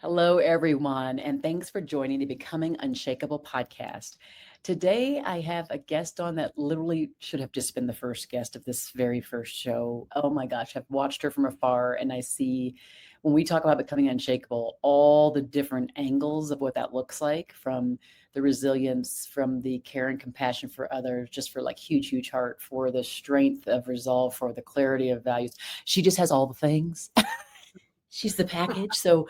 Hello, everyone, and thanks for joining the Becoming Unshakable podcast. Today, I have a guest on that literally should have just been the first guest of this very first show. Oh my gosh, I've watched her from afar, and I see when we talk about becoming unshakable, all the different angles of what that looks like from the resilience, from the care and compassion for others, just for like huge, huge heart, for the strength of resolve, for the clarity of values. She just has all the things. She's the package. So,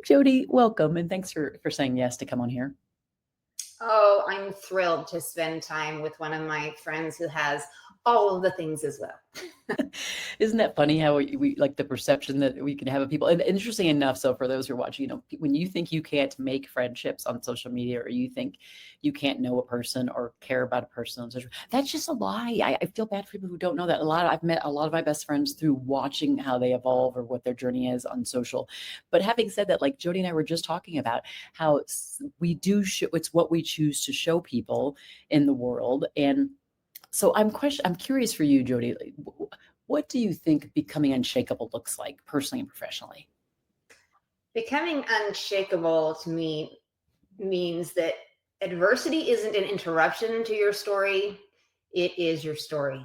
Jodi, welcome, and thanks for saying yes to come on here. Oh, I'm thrilled to spend time with one of my friends who has all of the things as well. Isn't that funny how we like the perception that we can have of people? And interesting enough, so for those who are watching, when you think you can't make friendships on social media, or you think you can't know a person or care about a person on social, that's just a lie. I feel bad for people who don't know that. I've met a lot of my best friends through watching how they evolve or what their journey is on social. But having said that, like Jodi and I were just talking about how we do it's what we choose to show people in the world. And so I'm curious for you, Jodi. Like, what do you think becoming unshakable looks like personally and professionally? Becoming unshakable to me means that adversity isn't an interruption to your story, it is your story.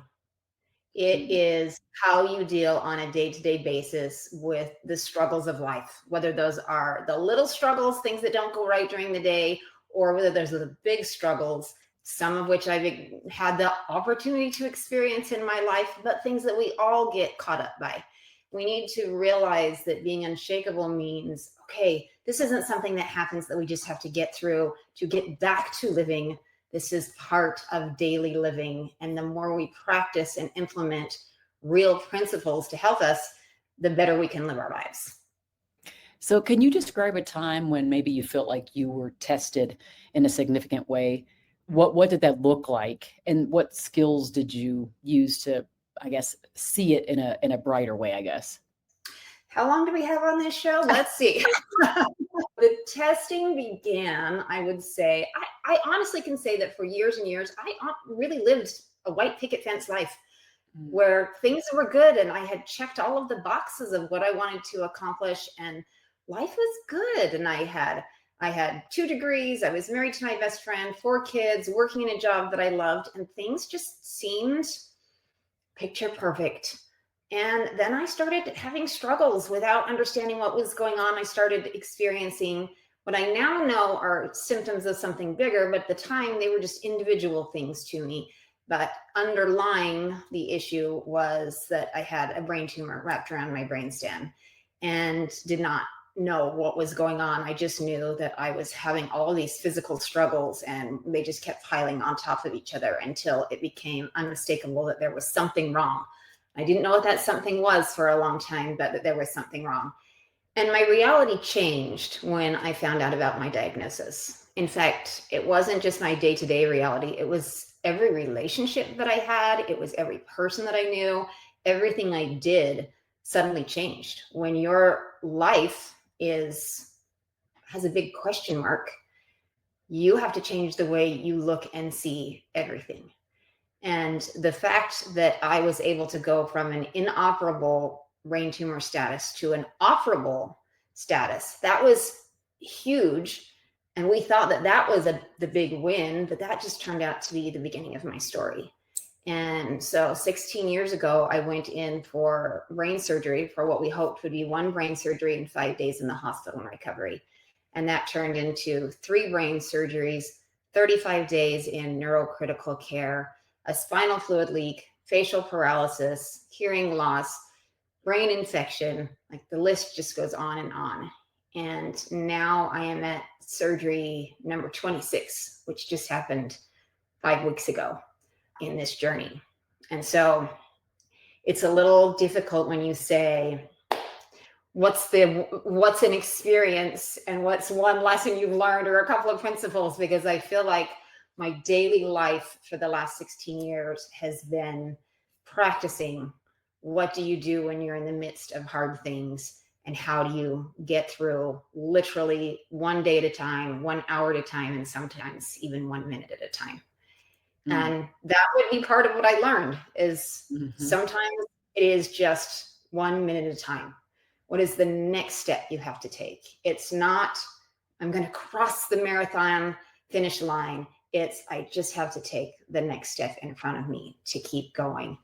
It Mm. is how you deal on a day to day basis with the struggles of life, whether those are the little struggles, things that don't go right during the day, or whether there's the big struggles, some of which I've had the opportunity to experience in my life, but things that we all get caught up by. We need to realize that being unshakable means, okay, this isn't something that happens that we just have to get through to get back to living. This is part of daily living. And the more we practice and implement real principles to help us, the better we can live our lives. So, can you describe a time when maybe you felt like you were tested in a significant way? What did that look like, and what skills did you use to, I guess, see it in a brighter way? I guess. How long do we have on this show? Let's see. The testing began, I would say, I honestly can say that for years and years, I really lived a white picket fence life Mm. where things were good and I had checked all of the boxes of what I wanted to accomplish and life was good. And I had 2 degrees, I was married to my best friend, 4 kids, working in a job that I loved, and things just seemed picture perfect. And then I started having struggles without understanding what was going on. I started experiencing what I now know are symptoms of something bigger, but at the time they were just individual things to me. But underlying the issue was that I had a brain tumor wrapped around my brainstem and did not know what was going on. I just knew that I was having all of these physical struggles and they just kept piling on top of each other until it became unmistakable that there was something wrong. I didn't know what that something was for a long time, but that there was something wrong. And my reality changed when I found out about my diagnosis. In fact, it wasn't just my day to day reality, it was every relationship that I had, it was every person that I knew, everything I did suddenly changed. When your life has a big question mark, you have to change the way you look and see everything. And the fact that I was able to go from an inoperable brain tumor status to an operable status, that was huge. And we thought that that was the big win, but that just turned out to be the beginning of my story. And so 16 years ago, I went in for brain surgery for what we hoped would be one brain surgery and 5 days in the hospital in recovery. And that turned into 3 brain surgeries, 35 days in neurocritical care, a spinal fluid leak, facial paralysis, hearing loss, brain infection. Like the list just goes on and on. And now I am at surgery number 26, which just happened 5 weeks ago in this journey. And so it's a little difficult when you say, what's an experience and what's one lesson you've learned or a couple of principles, because I feel like my daily life for the last 16 years has been practicing what do you do when you're in the midst of hard things and how do you get through literally one day at a time, 1 hour at a time, and sometimes even 1 minute at a time. Mm. And that would be part of what I learned is Mhm. sometimes it is just 1 minute at a time. What is the next step you have to take? It's not, I'm going to cross the marathon finish line. It's, I just have to take the next step in front of me to keep going.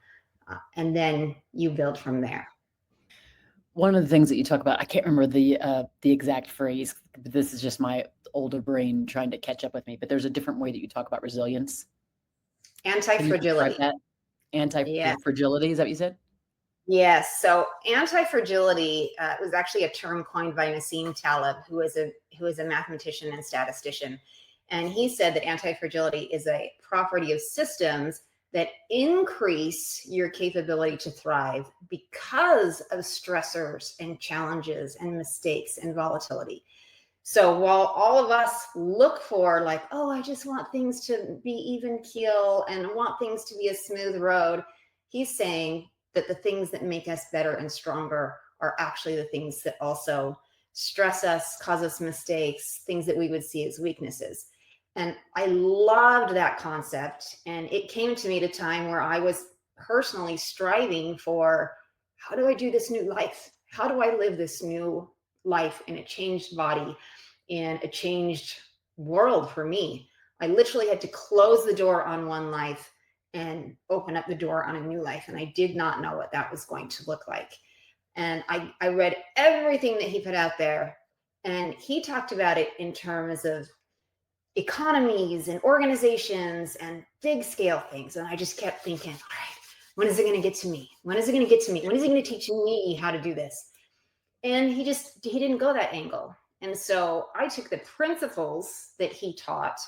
And then you build from there. One of the things that you talk about, I can't remember the exact phrase, but this is just my older brain trying to catch up with me. But there's a different way that you talk about resilience. Can you describe Anti-fragility. that? Yeah. Anti-fragility, is that what you said? Yes. So anti-fragility was actually a term coined by Nassim Taleb, who is a mathematician and statistician. And he said that anti-fragility is a property of systems that increase your capability to thrive because of stressors and challenges and mistakes and volatility. So while all of us look for like, oh, I just want things to be even keel and want things to be a smooth road, he's saying that the things that make us better and stronger are actually the things that also stress us, cause us mistakes, things that we would see as weaknesses. And I loved that concept. And it came to me at a time where I was personally striving for, how do I do this new life? How do I live this new life in a changed body, in a changed world for me? I literally had to close the door on one life and open up the door on a new life. And I did not know what that was going to look like. And I read everything that he put out there. And he talked about it in terms of economies and organizations and big scale things. And I just kept thinking, all right, when is it going to get to me? When is it going to get to me? When is he going to teach me how to do this? And he didn't go that angle. And so I took the principles that he taught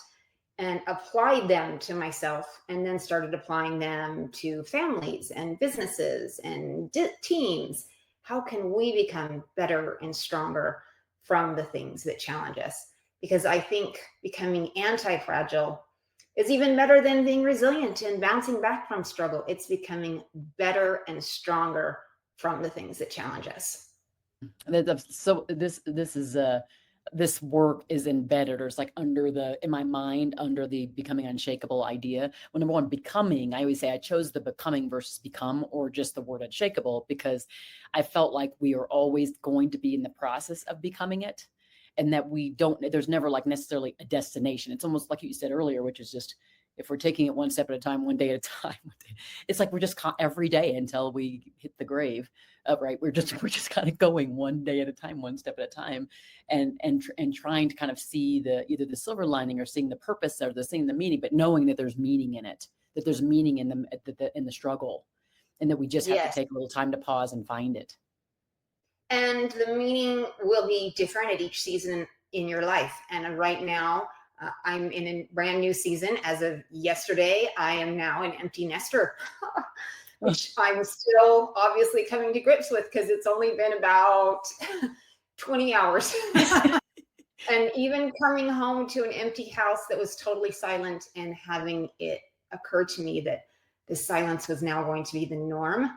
and applied them to myself, and then started applying them to families and businesses and teams. How can we become better and stronger from the things that challenge us? Because I think becoming anti-fragile is even better than being resilient and bouncing back from struggle. It's becoming better and stronger from the things that challenge us. So this work is embedded, or it's like in my mind, under the becoming unshakable idea. Well, number one, becoming, I always say I chose the becoming versus become, or just the word unshakable, because I felt like we are always going to be in the process of becoming it. And that there's never like necessarily a destination. It's almost like you said earlier, which is just, if we're taking it one step at a time, one day at a time, it's like we're just every day until we hit the grave. Right, we're just kind of going one day at a time, one step at a time, and trying to kind of see either the silver lining, or seeing the purpose, or seeing the meaning, but knowing that there's meaning in it, that there's meaning in the struggle, and that we just have to Yes. take a little time to pause and find it. And the meaning will be different at each season in your life. And right now, I'm in a brand new season. As of yesterday, I am now an empty nester, which I'm still obviously coming to grips with, because it's only been about 20 hours. And even coming home to an empty house that was totally silent, and having it occur to me that the silence was now going to be the norm.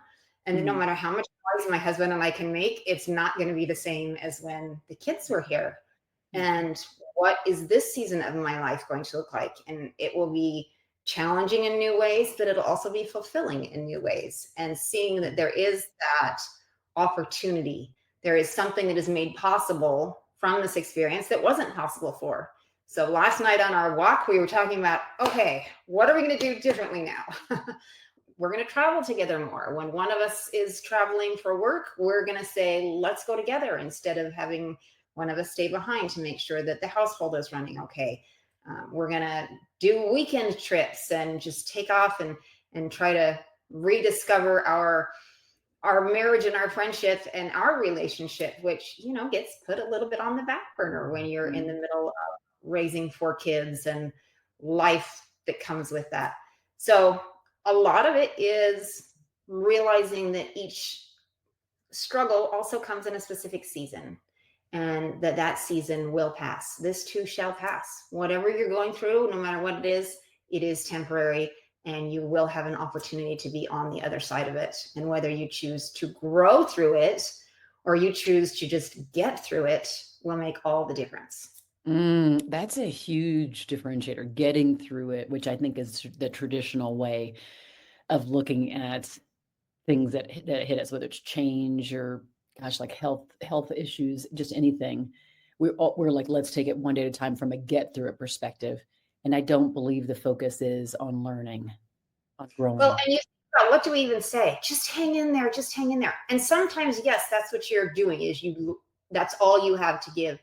And no matter how much noise my husband and I can make, it's not going to be the same as when the kids were here. And what is this season of my life going to look like? And it will be challenging in new ways, but it'll also be fulfilling in new ways. And seeing that there is that opportunity, there is something that is made possible from this experience that wasn't possible for. So last night on our walk, we were talking about, okay, what are we going to do differently now? We're going to travel together more. When one of us is traveling for work, we're going to say, let's go together, instead of having one of us stay behind to make sure that the household is running okay. We're going to do weekend trips and just take off and try to rediscover our marriage and our friendship and our relationship, which, gets put a little bit on the back burner when you're in the middle of raising 4 kids and life that comes with that. So a lot of it is realizing that each struggle also comes in a specific season, and that season will pass. This too shall pass. Whatever you're going through, no matter what it is temporary, and you will have an opportunity to be on the other side of it. And whether you choose to grow through it or you choose to just get through it will make all the difference. That's a huge differentiator, getting through it, which I think is the traditional way of looking at things that hit us, whether it's change or gosh, like health issues, just anything. We're like, let's take it one day at a time from a get through it perspective. And I don't believe the focus is on learning, on Well, growing. and you think about what do we even say? Just hang in there, just hang in there. And sometimes, yes, that's what you're doing is that's all you have to give.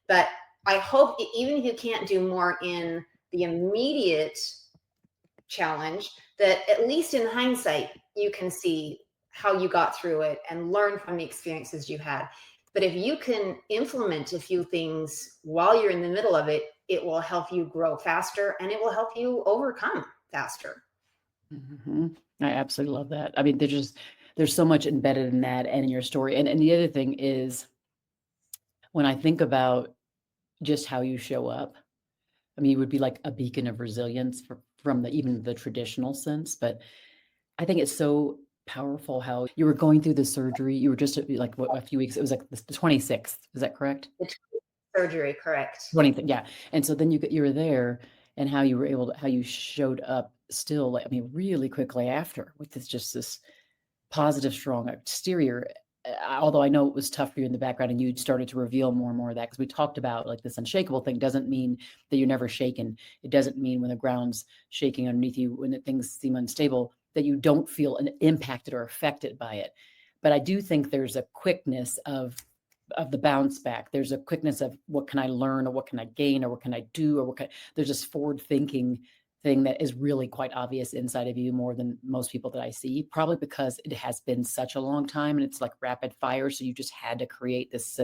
But I hope even if you can't do more in the immediate challenge, that at least in hindsight, you can see how you got through it and learn from the experiences you had. But if you can implement a few things while you're in the middle of it, it will help you grow faster and it will help you overcome faster. Hmm. I absolutely love that. I mean, there's so much embedded in that and in your story. And the other thing is when I think about just how you show up, I mean, you would be like a beacon of resilience from even the traditional sense. But I think it's so powerful how you were going through the surgery. You were just like what, a few weeks. It was like the 26th. Is that correct? The surgery, correct. 20th. Yeah. And so then you were there, and how you were able to how you showed up still. Like, I mean, really quickly after with this positive, strong exterior. Although I know it was tough for you in the background, and you started to reveal more and more of that because we talked about like this unshakable thing doesn't mean that you're never shaken. It doesn't mean when the ground's shaking underneath you, when things seem unstable, that you don't feel impacted or affected by it. But I do think there's a quickness of the bounce back. There's a quickness of what can I learn or what can I gain or what can I do or there's this forward thinking thing that is really quite obvious inside of you more than most people that I see, probably because it has been such a long time and it's like rapid fire. So you just had to create this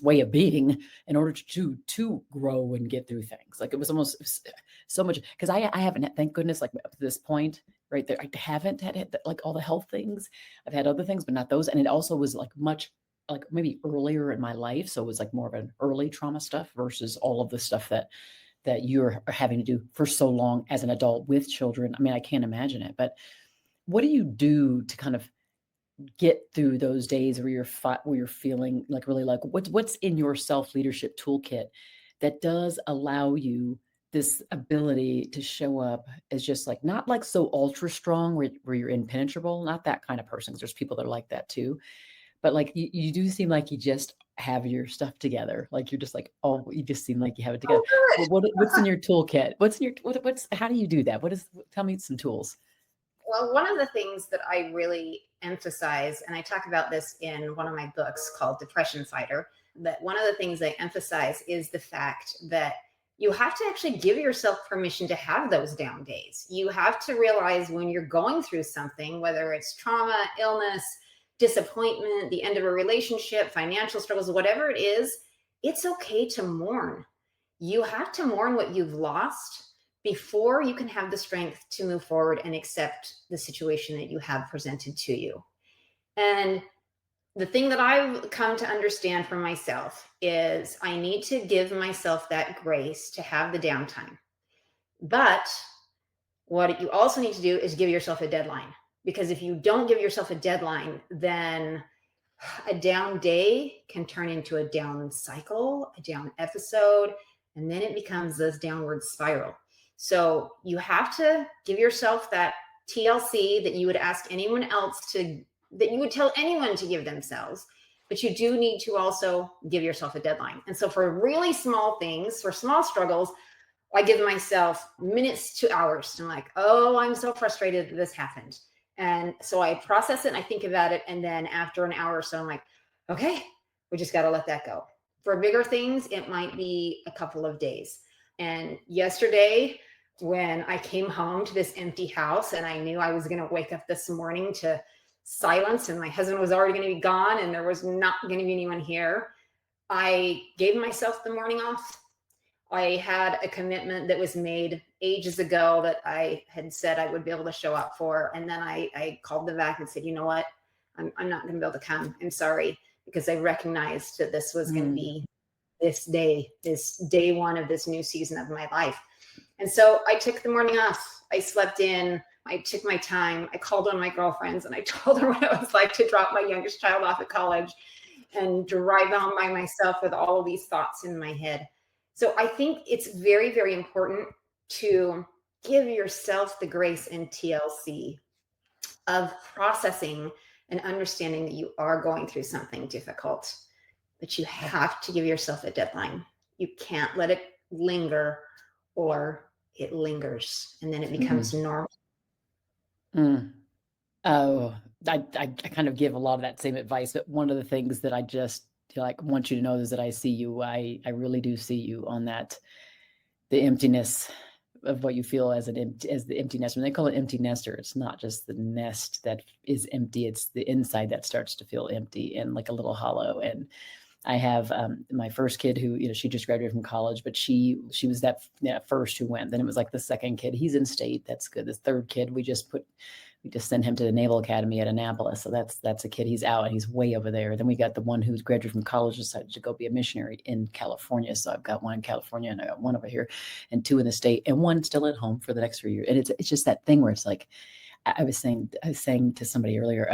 way of being in order to grow and get through things. Like it was almost so much because I haven't, thank goodness, like up to this point right there, I haven't had like all the health things. I've had other things, but not those. And it also was like much like maybe earlier in my life. So it was like more of an early trauma stuff versus all of the stuff that you're having to do for so long as an adult with children. I mean, I can't imagine it. But what do you do to kind of get through those days where you're feeling like really like what's in your self leadership toolkit that does allow you this ability to show up as just like not like so ultra strong where you're impenetrable, not that kind of person. 'Cause there's people that are like that too, but like you do seem like you just have your stuff together. Like you're just like, oh, you just seem like you have it together. Oh, good. What's in your toolkit? What's in your what's how do you do that? Tell me some tools. Well, one of the things that I really emphasize, and I talk about this in one of my books called Depression Fighter, that one of the things I emphasize is the fact that you have to actually give yourself permission to have those down days. You have to realize when you're going through something, whether it's trauma, illness, disappointment, the end of a relationship, financial struggles, whatever it is, it's okay to mourn. You have to mourn what you've lost before you can have the strength to move forward and accept the situation that you have presented to you. And the thing that I've come to understand for myself is I need to give myself that grace to have the downtime. But what you also need to do is give yourself a deadline. Because if you don't give yourself a deadline, then a down day can turn into a down cycle, a down episode, and then it becomes this downward spiral. So you have to give yourself that TLC that you would ask anyone else to, that you would tell anyone to give themselves. But you do need to also give yourself a deadline. And so for really small things, for small struggles, I give myself minutes to hours. I'm like, oh, I'm so frustrated that this happened. And so I process it and I think about it. And then after an hour or so, I'm like, okay, we just got to let that go. For bigger things, it might be a couple of days. And yesterday, when I came home to this empty house and I knew I was going to wake up this morning to silence and my husband was already going to be gone and there was not going to be anyone here, I gave myself the morning off. I had a commitment that was made ages ago that I had said I would be able to show up for. And then I called them back and said, you know what? I'm not going to be able to come. I'm sorry, because I recognized that this was going to be this day one of this new season of my life. And so I took the morning off. I slept in. I took my time. I called on my girlfriends and I told her what it was like to drop my youngest child off at college and drive home by myself with all of these thoughts in my head. So I think it's very, very important to give yourself the grace and TLC of processing and understanding that you are going through something difficult, but you have to give yourself a deadline. You can't let it linger, or it lingers and then it becomes normal. Mm. Oh, I kind of give a lot of that same advice, but one of the things that I just like want you to know is that I see you. I really do see you on that, the emptiness of what you feel as as the empty nester. When they call it empty nester, it's not just the nest that is empty; it's the inside that starts to feel empty and like a little hollow. And I have my first kid who, she just graduated from college, but she was that first who went. Then it was like the second kid. He's in state. That's good. This third kid, we just sent him to the Naval Academy at Annapolis. So that's a kid. He's out and he's way over there. Then we got the one who's graduated from college, decided to go be a missionary in California. So I've got one in California and I got one over here and two in the state and one still at home for the next 3 years. And it's just that thing where it's like, I was saying to somebody earlier,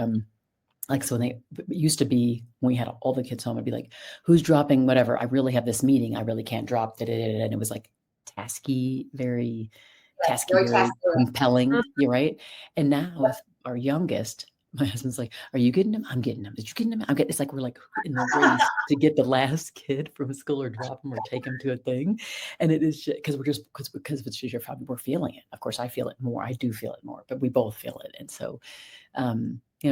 like, so when it used to be, when we had all the kids home, it'd be like, who's dropping whatever? I really have this meeting. I really can't drop. And it was like tasky, very tasky, very compelling. You're right. And now with our youngest, my husband's like, are you getting him? I'm getting him. Did you get him? I'm getting, it's like, we're like in the race to get the last kid from school or drop him or take him to a thing. And it is because because it's just your family, we're feeling it. Of course, I feel it more. I do feel it more, but we both feel it. And so,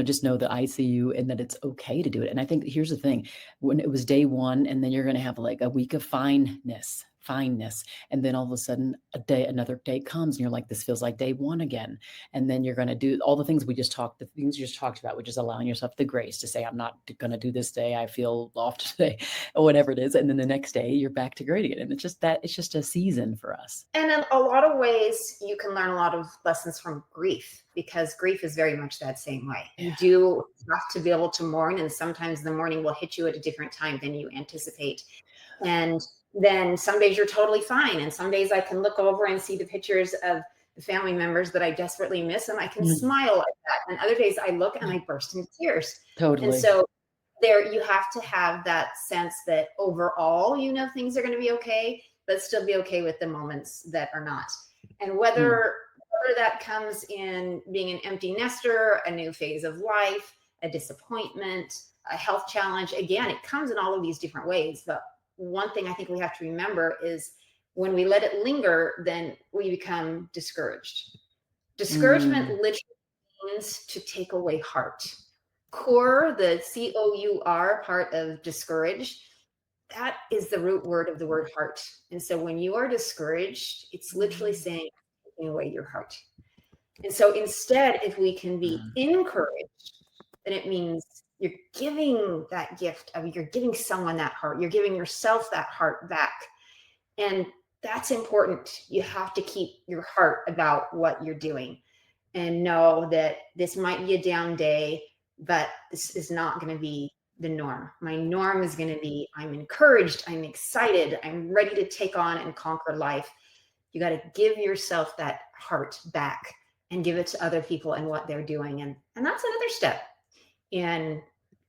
just know that I see you and that it's okay to do it. And I think here's the thing, when it was day one, and then you're going to have like a week of fineness. And then all of a sudden another day comes and you're like, this feels like day one again. And then you're going to do all the things the things you just talked about, which is allowing yourself the grace to say, I'm not going to do this day. I feel off today or whatever it is. And then the next day you're back to great again. And it's just a season for us. And in a lot of ways, you can learn a lot of lessons from grief, because grief is very much that same way. You do have to be able to mourn, and sometimes the mourning will hit you at a different time than you anticipate. And then some days you're totally fine. And some days I can look over and see the pictures of the family members that I desperately miss, and I can smile at that. And other days I look and I burst into tears. Totally. And so there, you have to have that sense that overall, things are going to be okay, but still be okay with the moments that are not. And whether that comes in being an empty nester, a new phase of life, a disappointment, a health challenge, again, it comes in all of these different ways. But one thing I think we have to remember is when we let it linger, then we become discouraged. Discouragement literally means to take away heart. Core, the COUR part of discourage, that is the root word of the word heart. And so when you are discouraged, it's literally saying, taking away your heart. And so instead, if we can be encouraged, then it means you're giving that gift of, you're giving someone that heart, you're giving yourself that heart back. And that's important. You have to keep your heart about what you're doing and know that this might be a down day, but this is not going to be the norm. My norm is going to be, I'm encouraged, I'm excited, I'm ready to take on and conquer life. You got to give yourself that heart back and give it to other people and what they're doing. And that's another step. And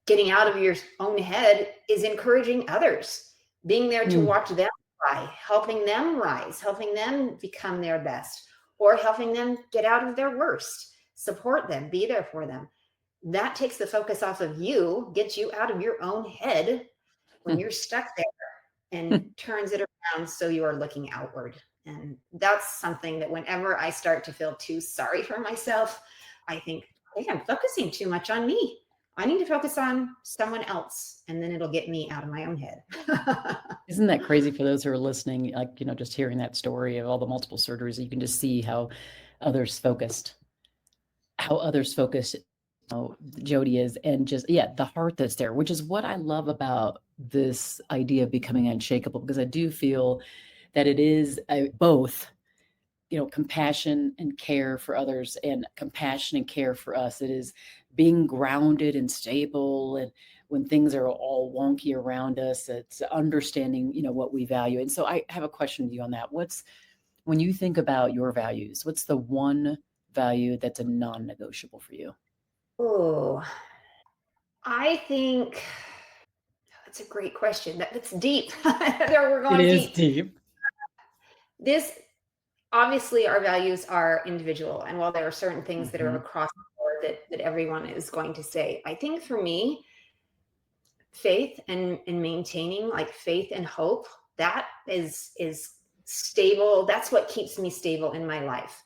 getting out of your own head is encouraging others, being there to watch them try, helping them rise, helping them become their best, or helping them get out of their worst. Support them, be there for them. That takes the focus off of you, gets you out of your own head when you're stuck there, and turns it around so you are looking outward. And that's something that whenever I start to feel too sorry for myself, I think, hey, I'm focusing too much on me. I need to focus on someone else, and then it'll get me out of my own head. Isn't that crazy for those who are listening? Like, just hearing that story of all the multiple surgeries, you can just see how others focused, Jodi is, and just, the heart that's there, which is what I love about this idea of becoming unshakable, because I do feel that it is both, compassion and care for others and compassion and care for us. It is being grounded and stable, and when things are all wonky around us, it's understanding, what we value. And so I have a question with you on that. When you think about your values, what's the one value that's a non-negotiable for you? Oh, I think that's a great question. That's deep. We're going It is deep. This, obviously, our values are individual. And while there are certain things that are across the board, that everyone is going to say. I think for me, faith and maintaining like faith and hope, that is stable. That's what keeps me stable in my life.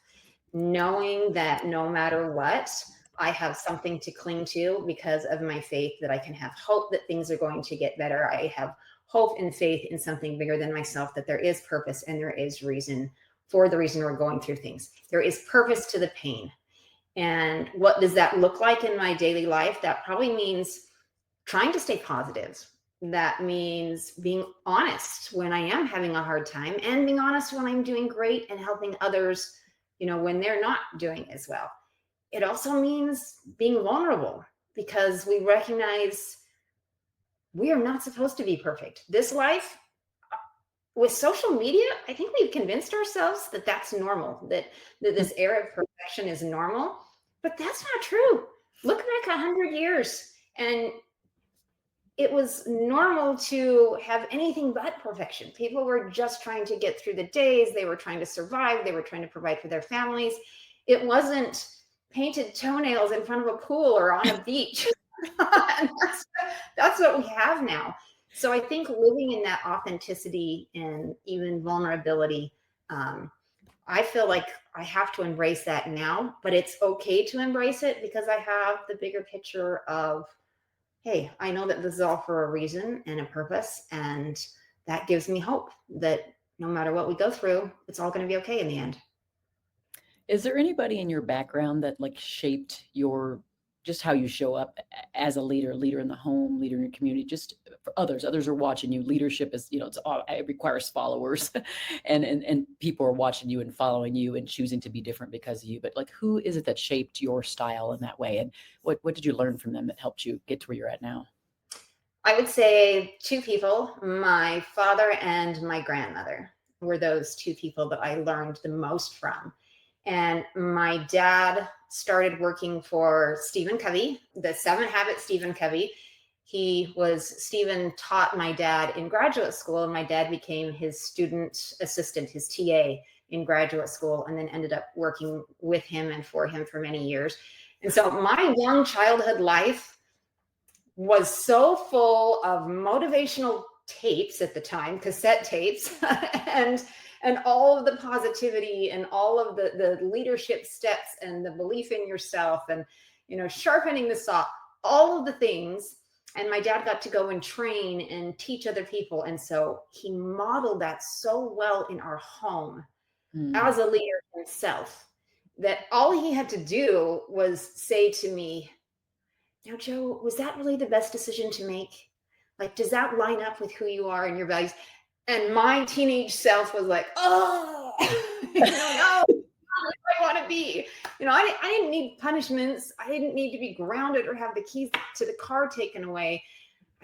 Knowing that no matter what, I have something to cling to because of my faith, that I can have hope that things are going to get better. I have hope and faith in something bigger than myself, that there is purpose and there is reason for the reason we're going through things. There is purpose to the pain. And what does that look like in my daily life? That probably means trying to stay positive. That means being honest when I am having a hard time, and being honest when I'm doing great, and helping others, when they're not doing as well. It also means being vulnerable, because we recognize we are not supposed to be perfect. This life, with social media, I think we've convinced ourselves that that's normal, that this era of perfection is normal, but that's not true. Look back 100 years, and it was normal to have anything but perfection. People were just trying to get through the days. They were trying to survive. They were trying to provide for their families. It wasn't painted toenails in front of a pool or on a beach. And that's what we have now. So I think living in that authenticity and even vulnerability, I feel like I have to embrace that now, but it's okay to embrace it because I have the bigger picture of, hey, I know that this is all for a reason and a purpose, and that gives me hope that no matter what we go through, it's all going to be okay in the end. Is there anybody in your background that like shaped your just how you show up as a leader in the home, leader in your community, just for others? Others are watching you. Leadership is, it requires followers, and people are watching you and following you and choosing to be different because of you. But like, who is it that shaped your style in that way, and what did you learn from them that helped you get to where you're at now? I would say two people, my father and my grandmother, were those two people that I learned the most from. And my dad started working for Stephen Covey, the 7 Habits Stephen Covey. Stephen taught my dad in graduate school, and my dad became his student assistant, his TA in graduate school, and then ended up working with him and for him for many years. And so my young childhood life was so full of motivational tapes at the time, cassette tapes, and all of the positivity and all of the leadership steps and the belief in yourself and, sharpening the saw, all of the things. And my dad got to go and train and teach other people. And so he modeled that so well in our home as a leader himself, that all he had to do was say to me, now, Joe, was that really the best decision to make? Like, does that line up with who you are and your values? And my teenage self was like, oh, no, not who I want to be. I didn't need punishments. I didn't need to be grounded or have the keys to the car taken away.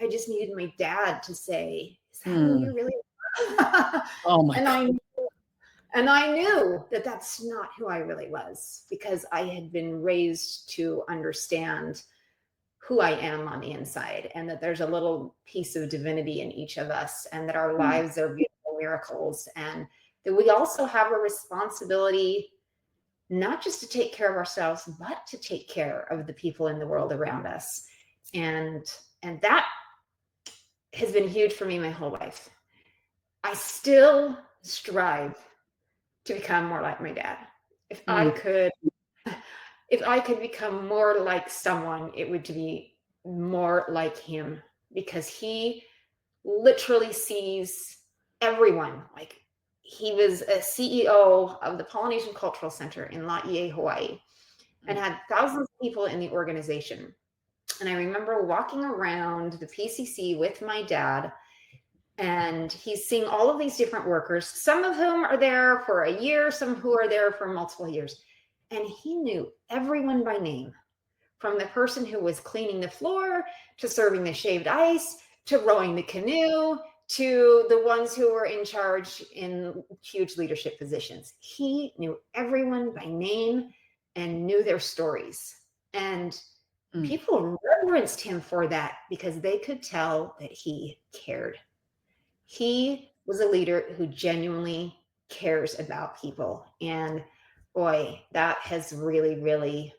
I just needed my dad to say, is that who you really are? Oh my God. And I knew that that's not who I really was, because I had been raised to understand who I am on the inside, and that there's a little piece of divinity in each of us, and that our lives are beautiful miracles, and that we also have a responsibility not just to take care of ourselves, but to take care of the people in the world around us. And that has been huge for me my whole life. I still strive to become more like my dad. If I could become more like someone, it would be more like him, because he literally sees everyone. Like, he was a CEO of the Polynesian Cultural Center in Laie, Hawaii, and had thousands of people in the organization. And I remember walking around the PCC with my dad, and he's seeing all of these different workers, some of whom are there for a year, some who are there for multiple years. And he knew everyone by name, from the person who was cleaning the floor, to serving the shaved ice, to rowing the canoe, to the ones who were in charge in huge leadership positions. He knew everyone by name and knew their stories. And people reverenced him for that, because they could tell that he cared. He was a leader who genuinely cares about people. And boy, that has really, really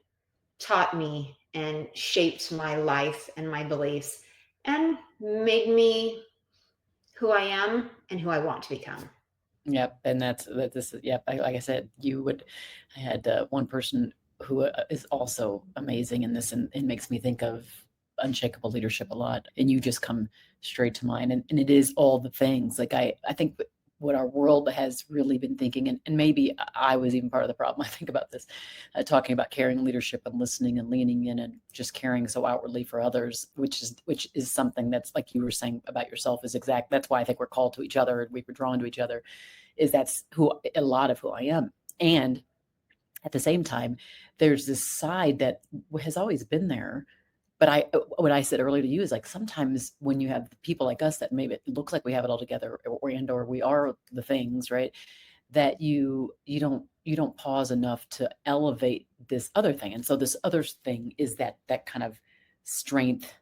taught me and shaped my life and my beliefs and made me who I am and who I want to become. Yep, and this is yep. Like I said, I had one person who is also amazing in this, and makes me think of unshakable leadership a lot. And you just come straight to mind, and it is all the things. Like I think what our world has really been thinking, and maybe I was even part of the problem. I think about this, talking about caring leadership and listening and leaning in and just caring so outwardly for others, which is something that's like you were saying about yourself is exact. That's why I think we're called to each other and we were drawn to each other is that's who a lot of who I am. And at the same time, there's this side that has always been there. But what I said earlier to you is like sometimes when you have people like us that maybe it looks like we have it all together, or we are the things, right? That you don't pause enough to elevate this other thing. And so this other thing is that kind of strength,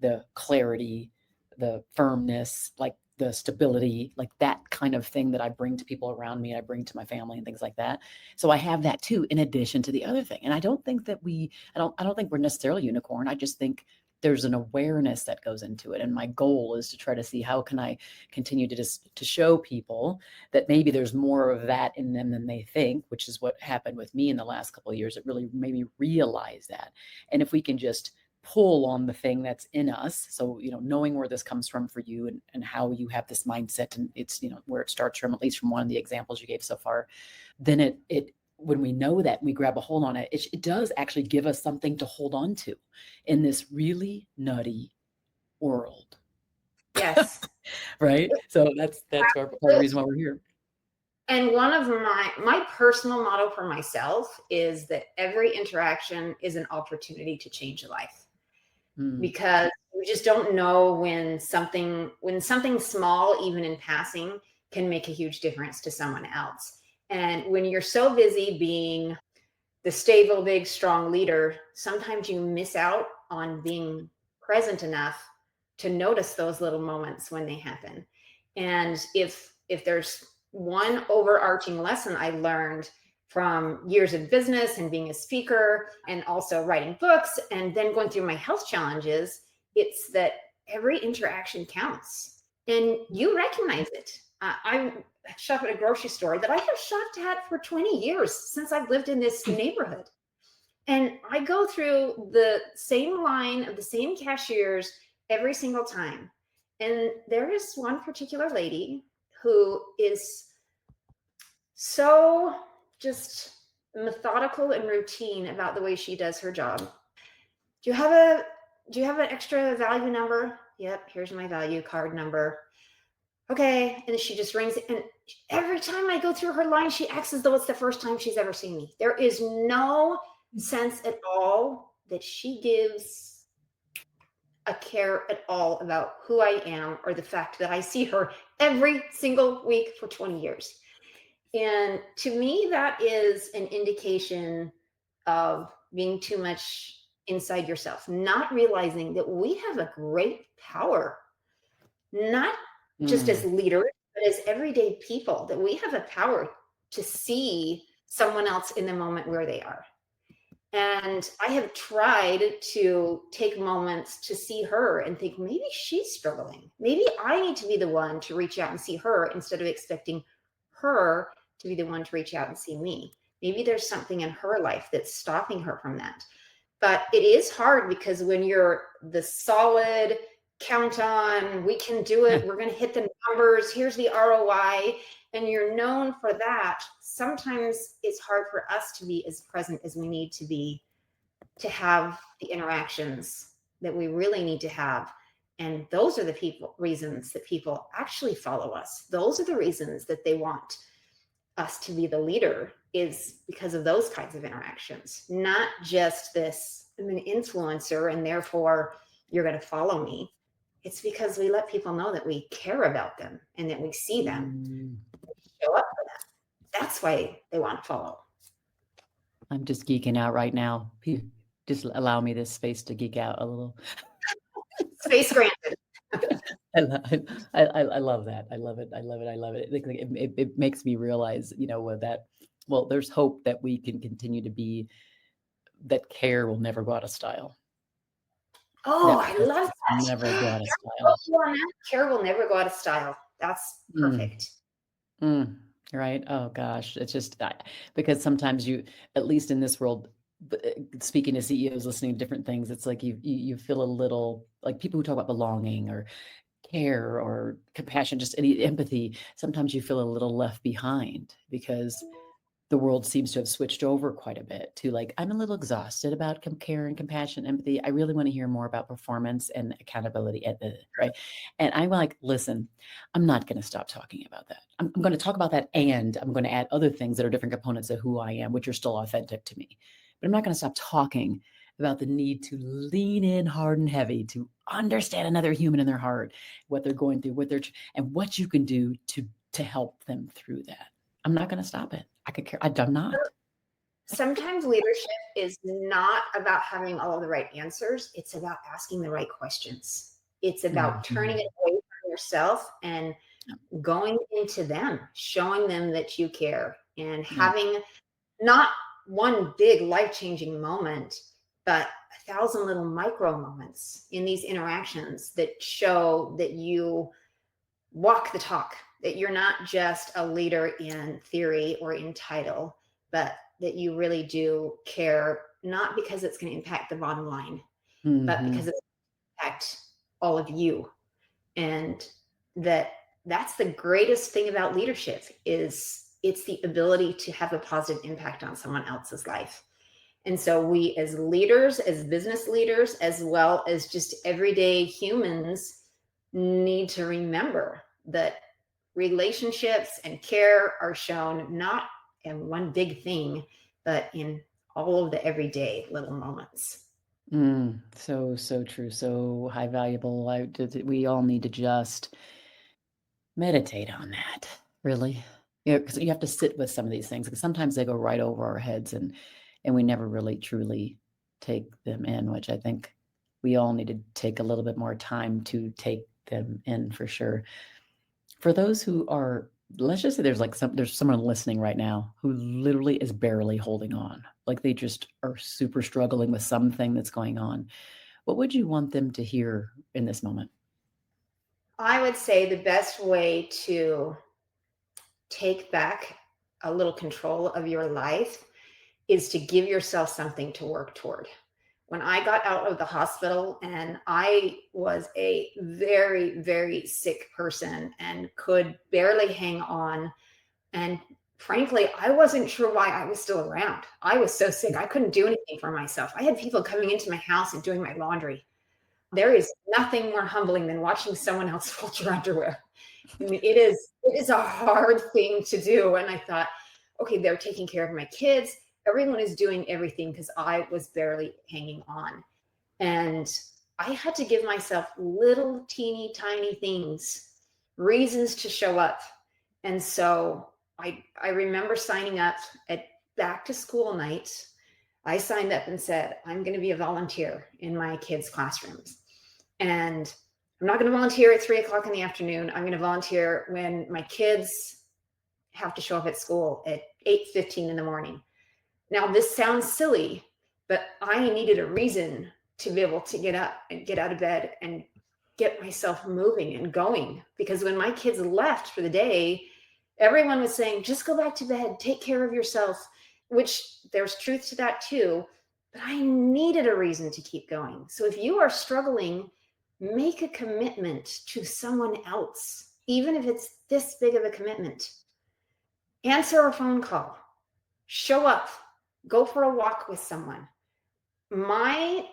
the clarity, the firmness, like the stability, like that kind of thing that I bring to people around me and I bring to my family and things like that. So I have that too, in addition to the other thing. And I don't think that I don't think we're necessarily unicorn. I just think there's an awareness that goes into it. And my goal is to try to see how can I continue to show people that maybe there's more of that in them than they think, which is what happened with me in the last couple of years. It really made me realize that. And if we can just pull on the thing that's in us. So, knowing where this comes from for you and how you have this mindset and it's, where it starts from, at least from one of the examples you gave so far, then it when we know that we grab a hold on it, it does actually give us something to hold on to in this really nutty world. Yes. Right. So that's part of the reason why we're here. And one of my personal motto for myself is that every interaction is an opportunity to change a life. Because we just don't know when something small, even in passing, can make a huge difference to someone else. And when you're so busy being the stable, big, strong leader, sometimes you miss out on being present enough to notice those little moments when they happen. And if there's one overarching lesson I learned from years of business and being a speaker and also writing books and then going through my health challenges, it's that every interaction counts and you recognize it. I shop at a grocery store that I have shopped at for 20 years since I've lived in this neighborhood. And I go through the same line of the same cashiers every single time. And there is one particular lady who is so just methodical and routine about the way she does her job. Do you have an extra value number? Yep, here's my value card number. Okay, and she just rings it. And every time I go through her line, she acts as though it's the first time she's ever seen me. There is no sense at all that she gives a care at all about who I am or the fact that I see her every single week for 20 years. And to me, that is an indication of being too much inside yourself, not realizing that we have a great power, not just as leaders, but as everyday people, that we have a power to see someone else in the moment where they are. And I have tried to take moments to see her and think, maybe she's struggling. Maybe I need to be the one to reach out and see her instead of expecting her to be the one to reach out and see me. Maybe there's something in her life that's stopping her from that. But it is hard because when you're the solid count on, we can do it, we're going to hit the numbers, here's the ROI, and you're known for that, sometimes it's hard for us to be as present as we need to be to have the interactions that we really need to have. And those are the reasons that people actually follow us. Those are the reasons that they want us to be the leader, is because of those kinds of interactions, not just this, I'm an influencer and therefore you're going to follow me. It's because we let people know that we care about them and that we see them, show up for them. That's why they want to follow. I'm just geeking out right now. Just allow me this space to geek out a little. Space granted. I love that. I love it. I love it. I love it. It makes me realize, there's hope that we can continue to be that care will never go out of style. Oh, That I presence love never go that. out of Oh, style. you on that. Care will never go out of style. That's Mm, perfect. right? Oh gosh, it's just because sometimes you, at least in this world, speaking to CEOs, listening to different things, it's like you feel a little like people who talk about belonging or care or compassion, just any empathy. Sometimes you feel a little left behind because the world seems to have switched over quite a bit to like, I'm a little exhausted about care and compassion, empathy. I really want to hear more about performance and accountability, right? And I'm like, listen, I'm not going to stop talking about that. I'm going to talk about that, and I'm going to add other things that are different components of who I am, which are still authentic to me. But I'm not going to stop talking about the need to lean in hard and heavy to understand another human in their heart, what they're going through, and what you can do to help them through that. I'm not going to stop it. I could care. I'm not. Sometimes leadership is not about having all of the right answers. It's about asking the right questions. It's about turning Mhm. it away from yourself and going into them, showing them that you care, and Yeah. having not one big life-changing moment, but 1,000 little micro moments in these interactions that show that you walk the talk, that you're not just a leader in theory or in title, but that you really do care, not because it's going to impact the bottom line, but because Mhm. it's going to impact all of you. And that's the greatest thing about leadership is it's the ability to have a positive impact on someone else's life. And so we as leaders, as business leaders, as well as just everyday humans, need to remember that relationships and care are shown not in one big thing, but in all of the everyday little moments. So true. So high valuable. We all need to just meditate on that. Really. Yeah, because you have to sit with some of these things because sometimes they go right over our heads and we never really truly take them in, which I think we all need to take a little bit more time to take them in for sure. For those who are, let's just say there's someone listening right now who literally is barely holding on. Like they just are super struggling with something that's going on. What would you want them to hear in this moment? I would say the best way to take back a little control of your life is to give yourself something to work toward. When I got out of the hospital and I was a very, very sick person and could barely hang on, and frankly, I wasn't sure why I was still around. I was so sick, I couldn't do anything for myself. I had people coming into my house and doing my laundry. There is nothing more humbling than watching someone else fold your underwear. I mean, it is a hard thing to do. And I thought, okay, they're taking care of my kids. Everyone is doing everything because I was barely hanging on. And I had to give myself little teeny tiny things, reasons to show up. And so I remember signing up at back to school night. I signed up and said, I'm going to be a volunteer in my kids' classrooms. And I'm not going to volunteer at 3 o'clock in the afternoon. I'm going to volunteer when my kids have to show up at school at 8:15 in the morning. Now, this sounds silly, but I needed a reason to be able to get up and get out of bed and get myself moving and going. Because when my kids left for the day, everyone was saying, just go back to bed, take care of yourself, which there's truth to that too. But I needed a reason to keep going. So if you are struggling, make a commitment to someone else, even if it's this big of a commitment. Answer a phone call, show up, go for a walk with someone. My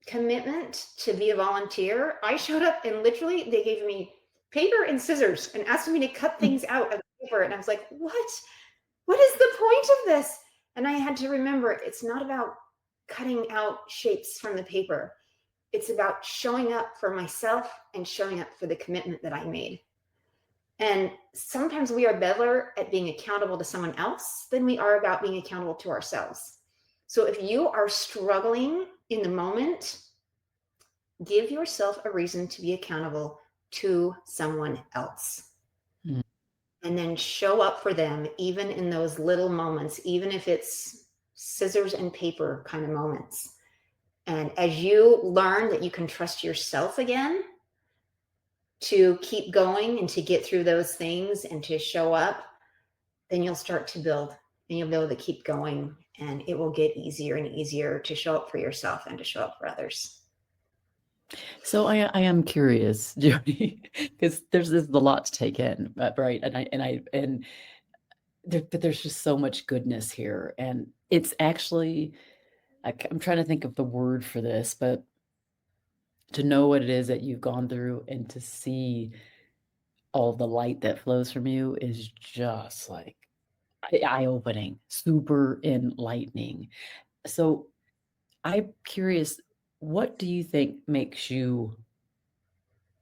commitment to be a volunteer, I showed up and literally they gave me paper and scissors and asked me to cut things out of the paper. And I was like, what? What is the point of this? And I had to remember it's not about cutting out shapes from the paper. It's about showing up for myself and showing up for the commitment that I made. And sometimes we are better at being accountable to someone else than we are about being accountable to ourselves. So if you are struggling in the moment, give yourself a reason to be accountable to someone else. And then show up for them, even in those little moments, even if it's scissors and paper kind of moments. And as you learn that you can trust yourself again to keep going and to get through those things and to show up, then you'll start to build and you'll be able to keep going, and it will get easier and easier to show up for yourself and to show up for others. So I am curious, Jodi, because there's a lot to take in, right? But there's just so much goodness here, and it's actually I'm trying to think of the word for this, but to know what it is that you've gone through and to see all the light that flows from you is just like eye-opening, super enlightening. So I'm curious, what do you think makes you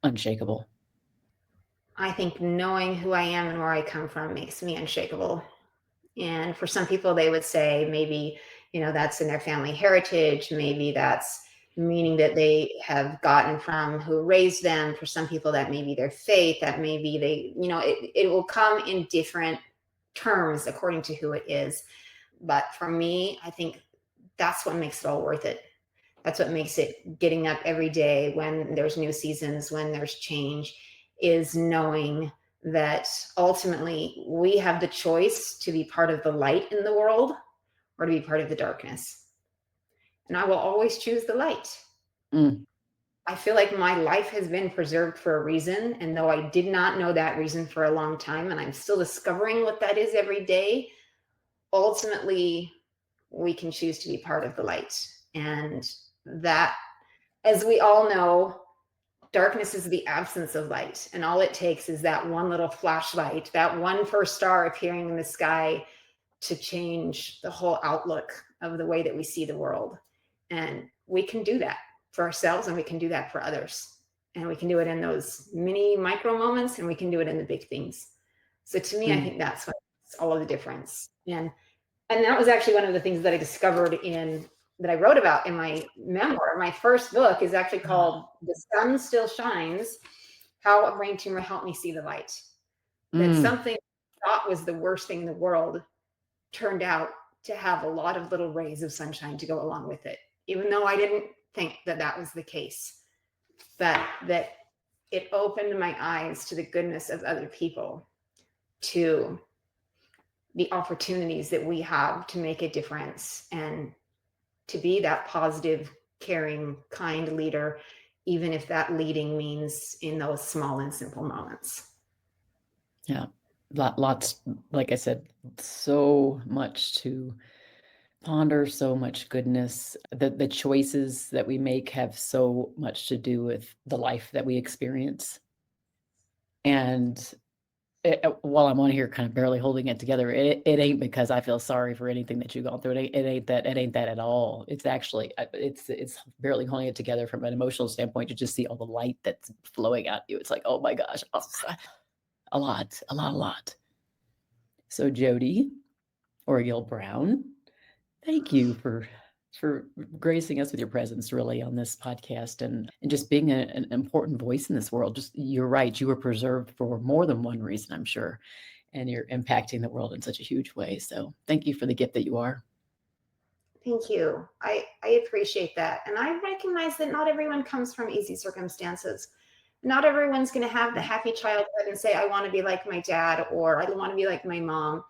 unshakable? I think knowing who I am and where I come from makes me unshakable. And for some people, they would say maybe, that's in their family heritage. Maybe that's meaning that they have gotten from who raised them. For some people, that may be their faith. That may be it will come in different terms according to who it is. But for me, I think that's what makes it all worth it. That's what makes it getting up every day when there's new seasons, when there's change, is knowing that ultimately we have the choice to be part of the light in the world or to be part of the darkness. And I will always choose the light. Mm. I feel like my life has been preserved for a reason. And though I did not know that reason for a long time, and I'm still discovering what that is every day, ultimately we can choose to be part of the light. And that, as we all know, darkness is the absence of light. And all it takes is that one little flashlight, that one first star appearing in the sky to change the whole outlook of the way that we see the world. And we can do that for ourselves, and we can do that for others. And we can do it in those mini micro moments, and we can do it in the big things. So to me, I think that's what makes all of the difference. And that was actually one of the things that I discovered that I wrote about in my memoir. My first book is actually called The Sun Still Shines, How a Brain Tumor Helped Me See the Light. That something I thought was the worst thing in the world turned out to have a lot of little rays of sunshine to go along with it, even though I didn't think that that was the case. But that it opened my eyes to the goodness of other people, to the opportunities that we have to make a difference and to be that positive, caring, kind leader, even if that leading means in those small and simple moments. Yeah. Lots, like I said, so much to ponder, so much goodness. The choices that we make have so much to do with the life that we experience. And while I'm on here kind of barely holding it together, it ain't because I feel sorry for anything that you've gone through. It ain't that at all. It's actually, it's barely holding it together from an emotional standpoint to just see all the light that's flowing at you. It's like, oh my gosh, a lot. So Jodi Oriel Brown, thank you for gracing us with your presence really on this podcast and just being an important voice in this world. Just, you're right, you were preserved for more than one reason, I'm sure, and you're impacting the world in such a huge way. So thank you for the gift that you are. Thank you. I appreciate that. And I recognize that not everyone comes from easy circumstances. Not everyone's going to have the happy childhood and say, I want to be like my dad, or I want to be like my mom.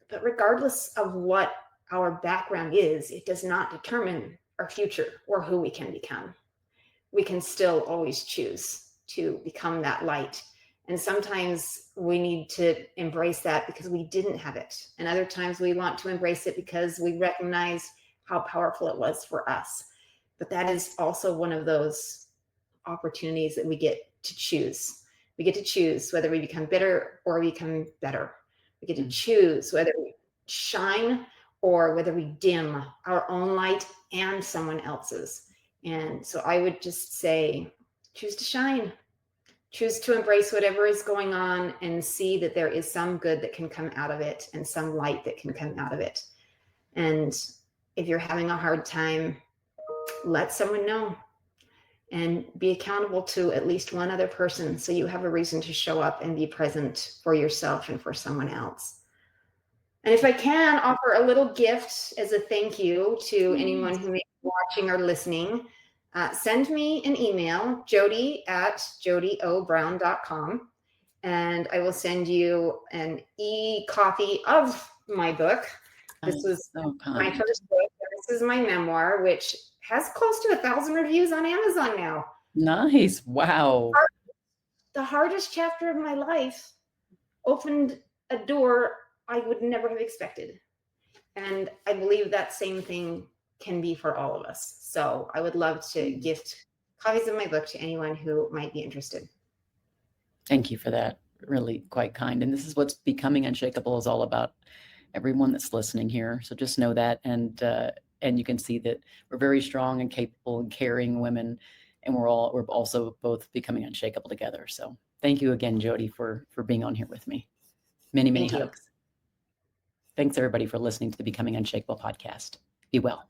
But regardless of what our background is, it does not determine our future or who we can become. We can still always choose to become that light. And sometimes we need to embrace that because we didn't have it. And other times we want to embrace it because we recognize how powerful it was for us. But that is also one of those opportunities that we get to choose. We get to choose whether we become bitter or we become better. We get to choose whether we shine or whether we dim our own light and someone else's. And so I would just say, choose to shine. Choose to embrace whatever is going on and see that there is some good that can come out of it and some light that can come out of it. And if you're having a hard time, let someone know and be accountable to at least one other person so you have a reason to show up and be present for yourself and for someone else. And if I can offer a little gift as a thank you to anyone Yes. who may be watching or listening, send me an email, jodi@jodiobrown.com, and I will send you an e-copy of my book. This was So my kind. first book. This is my memoir, which has close to 1,000 reviews on Amazon now. Nice. Wow. The hardest chapter of my life opened a door I would never have expected. And I believe that same thing can be for all of us. So I would love to gift copies of my book to anyone who might be interested. Thank you for that. Really quite kind. And this is what's Becoming Unshakable is all about. Everyone that's listening here. So just know that, and you can see that we're very strong and capable and caring women, and we're also both becoming unshakable together. So thank you again, Jodi, for being on here with me. Many Thank you. hugs. Thanks everybody for listening to the Becoming Unshakable podcast. Be well.